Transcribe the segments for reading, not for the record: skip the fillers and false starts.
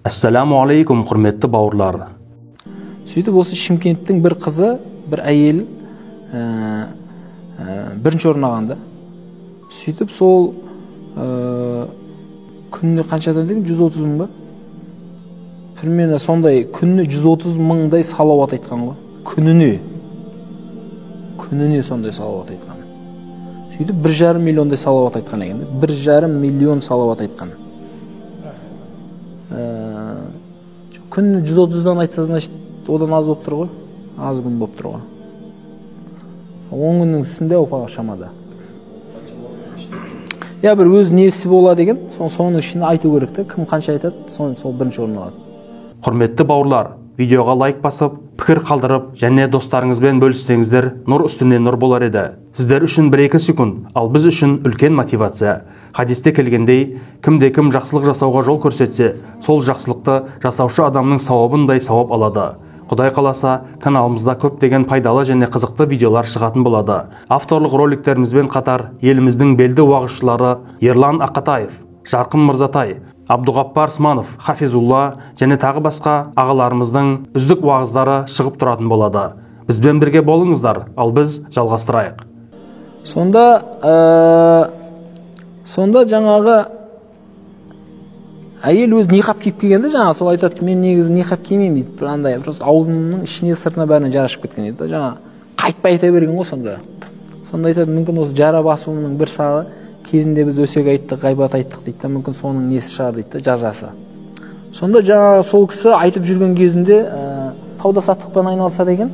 Ассаламу алейкум, құрметті бауырлар. Сөйтіп осы Шымкенттің бір қызы, бір әйел бірінші орын алғанда. Сөйтіп сол күніне қаншадан деген 130 мың ба? Примерно сондай күніне 130 мыңдай салауат айтқан ғой. Күніне сондай салауат айтқан. Сөйтіп 1,5 миллиондай салауат айтқан екен. 1,5 миллион салауат айтқан. Күніне 130-дан айтса, значит, одан аз болып тұр ғой. Аз күн болып тұр ғой. 10 күннің үстінде опаға шамада. Я бір өз несі болады деген, соның ішінде айту керек те, кім қанша айтады, сол бірінші орын алады. Құрметті бауырлар, видеоға лайк басып, пікір қалдырып, және достарыңызбен бөліссеңіздер, нұр үстіне нұр болар еді. Сіздер үшін 1-2 секунд, ал біз үшін үлкен мотивация. Хадисте келгендей, кімде-кім жақсылық жасауға жол көрсетсе, сол жақсылықты жасаушы адамның сауабындай сауап алады. Құдай қаласа, каналымызда көптеген пайдалы және қызықты видеолар шығатын болады. Авторлық роликтерімізбен қатар еліміздің белді уағызшылары Ерлан Ақатаев, Жарқын Мырзатай, Абдуғаппар Сманов, Хафизулла және тағы басқа ағаларымыздың үздік уағыздары шығып тұратын болады. Бізбен бірге болыңыздар, ал біз жалғастырайық. Сонда жаңағы әйел өз ниқап киіп келгенде, жаңа сол айтады, мен негізі ниқап кимеймін дейді. Андай просто аузымның ішіне сыртына бәріне жарашып кеткен дейді. Жаңа қайтпай айта берген ғой сонда. Сонда айтады, мүмкін осы жара басуының бір сағы кезінде біз өсек айттық, ғайбат айттық дейді. Мүмкін соның несі шығар дейді, жазасы. Сонда жаңа сол кісі айтып жүрген кезінде сауда саттықпен айналысады екен.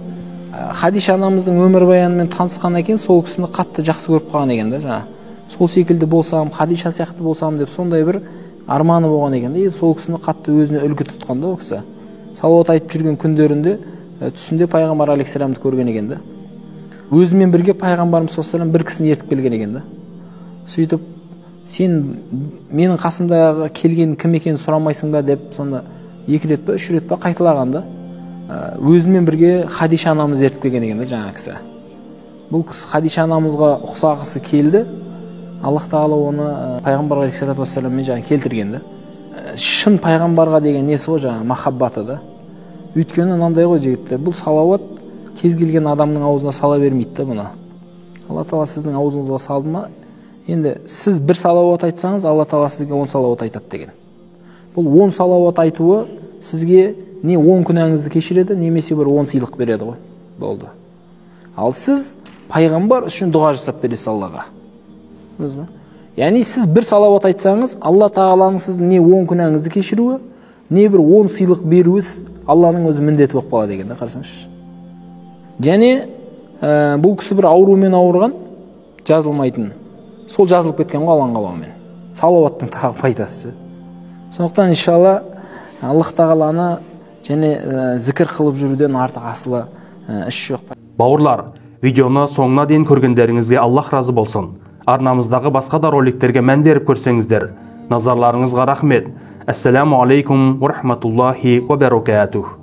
Хадиша анамыздың өмірбаянымен танысқаннан кейін сол кісіні қатты жақсы көріп қалған екен да, жаңа. Сол секілді болсам, Хадиша сияқты болсам деп сондай бір арманы болған екен. Сол кісіні қатты өзіне үлгі тұтқан да, ол кісі. Салауат айтып жүрген күндерінде түсінде пайғамбар алейхиссаламды көрген екен да. Өзімен бірге пайғамбарымыз саллаллаху алейхи бір кісіні ертіп келген екен да. Сөйтіп, сен менің қасымдағы келген кім екенін сұрамайсың ба деп, сонда 2 рет па 3 рет па қайталаған да. Өзімен бірге Хадиша анамызды ертіп келген екен да, жаңа кісі. Бұл кісі Хадиша анамызға ұқсағысы келді. Аллах тағала оны пайғамбар алейхиссалату вассаламмен жаңа келтірген да. Шын пайғамбарға деген несі ғой, жаңа махаббаты да. Өйткені мынандай ғой жігіттер, бұл салауат кез келген адамның аузына сала бермейді да бұны. Алла тағала сіздің аузыңызға салды ма, енді сіз бір салауат айтсаңыз, Алла тағала сізге 10 салауат айтады деген. Бұл 10 салауат айтуы сізге не 10 күнәңізді кешіреді, немесе бір 10 сыйлық береді ғой. Болды. Ал сіз пайғамбар үшін дұға жасап бересіз Аллаға. Яғни сіз бір салауат айтсаңыз, Алла тағаланың сіздің не 10 күнәңізді кешіруі, не бір 10 сыйлық беруі Алланың өзі міндеті болып қалады деген, қарасаңызшы. Және бұл кісі бір аурумен ауырған, жазылмайтын. Сол жазылып кеткен ғой Алланың қалауымен. Салауаттың тағы пайдасы. Сондықтан иншалла Аллах тағаланы және зікір қылып жүруден артық асылы іс жоқ. Бауырлар, видеоны соңына дейін көргендеріңізге Аллах разы болсын. Арнамыздағы басқа да роликтерге мән беріп көрсеңіздер. Назарларыңызға рахмет. Ассаламу алейкум ва рахматуллахи ва баракатух.